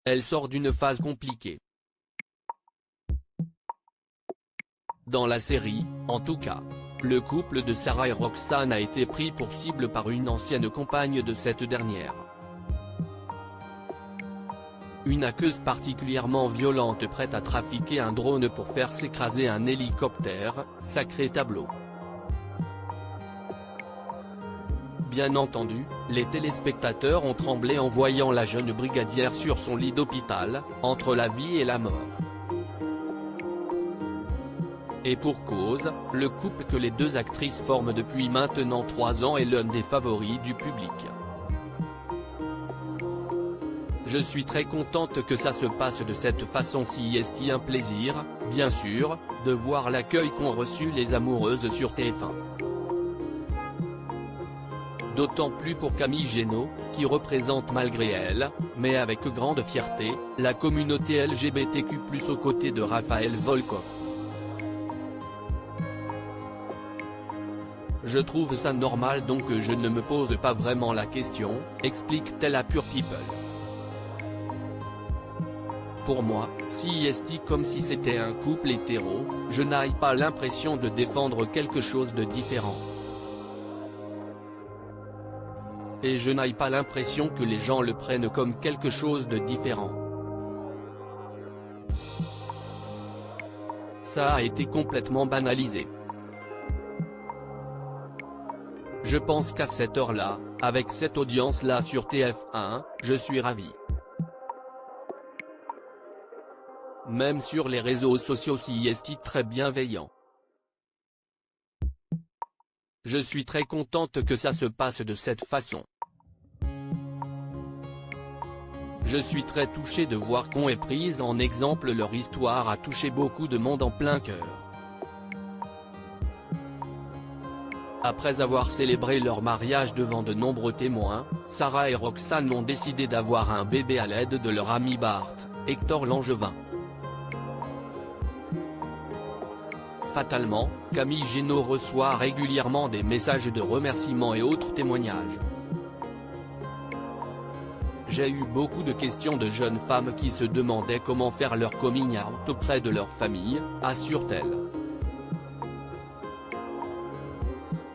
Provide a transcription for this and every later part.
Elle sort d'une phase compliquée. Dans la série, en tout cas, le couple de Sarah et Roxane a été pris pour cible par une ancienne compagne de cette dernière. Une hackeuse particulièrement violente prête à trafiquer un drone pour faire s'écraser un hélicoptère, sacré tableau. Bien entendu, les téléspectateurs ont tremblé en voyant la jeune brigadière sur son lit d'hôpital, entre la vie et la mort. Et pour cause, le couple que les deux actrices forment depuis maintenant 3 ans est l'un des favoris du public. Je suis très contente que ça se passe de cette façon. Si est un plaisir, bien sûr, de voir l'accueil qu'ont reçu les amoureuses sur TF1. D'autant plus pour Camille Génaud, qui représente malgré elle, mais avec grande fierté, la communauté LGBTQ+, aux côtés de Raphaël Volkov. Je trouve ça normal donc je ne me pose pas vraiment la question, explique-t-elle à Pure People. Pour moi, si est comme si c'était un couple hétéro, je n'ai pas l'impression de défendre quelque chose de différent. Et je n'ai pas l'impression que les gens le prennent comme quelque chose de différent. Ça a été complètement banalisé. Je pense qu'à cette heure-là, avec cette audience-là sur TF1, je suis ravi. Même sur les réseaux sociaux si est très bienveillant. Je suis très contente que ça se passe de cette façon. Je suis très touchée de voir qu'on ait prise en exemple. Leur histoire a touché beaucoup de monde en plein cœur. Après avoir célébré leur mariage devant de nombreux témoins, Sarah et Roxane ont décidé d'avoir un bébé à l'aide de leur ami Bart, Hector Langevin. Fatalement, Camille Génaud reçoit régulièrement des messages de remerciements et autres témoignages. J'ai eu beaucoup de questions de jeunes femmes qui se demandaient comment faire leur coming out auprès de leur famille, assure-t-elle.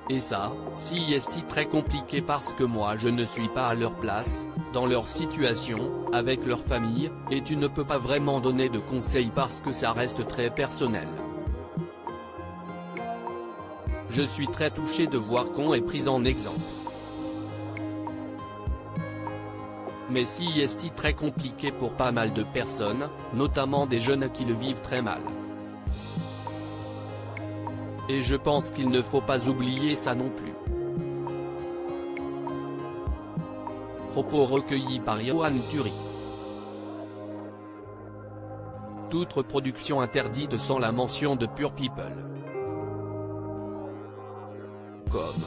Et ça, si est très compliqué parce que moi je ne suis pas à leur place, dans leur situation, avec leur famille, et tu ne peux pas vraiment donner de conseils parce que ça reste très personnel. Je suis très touchée de voir qu'on est pris en exemple. Mais si est très compliqué pour pas mal de personnes, notamment des jeunes qui le vivent très mal. Et je pense qu'il ne faut pas oublier ça non plus. Propos recueillis par Johan Turi. Toute reproduction interdite sans la mention de Pure People. Comme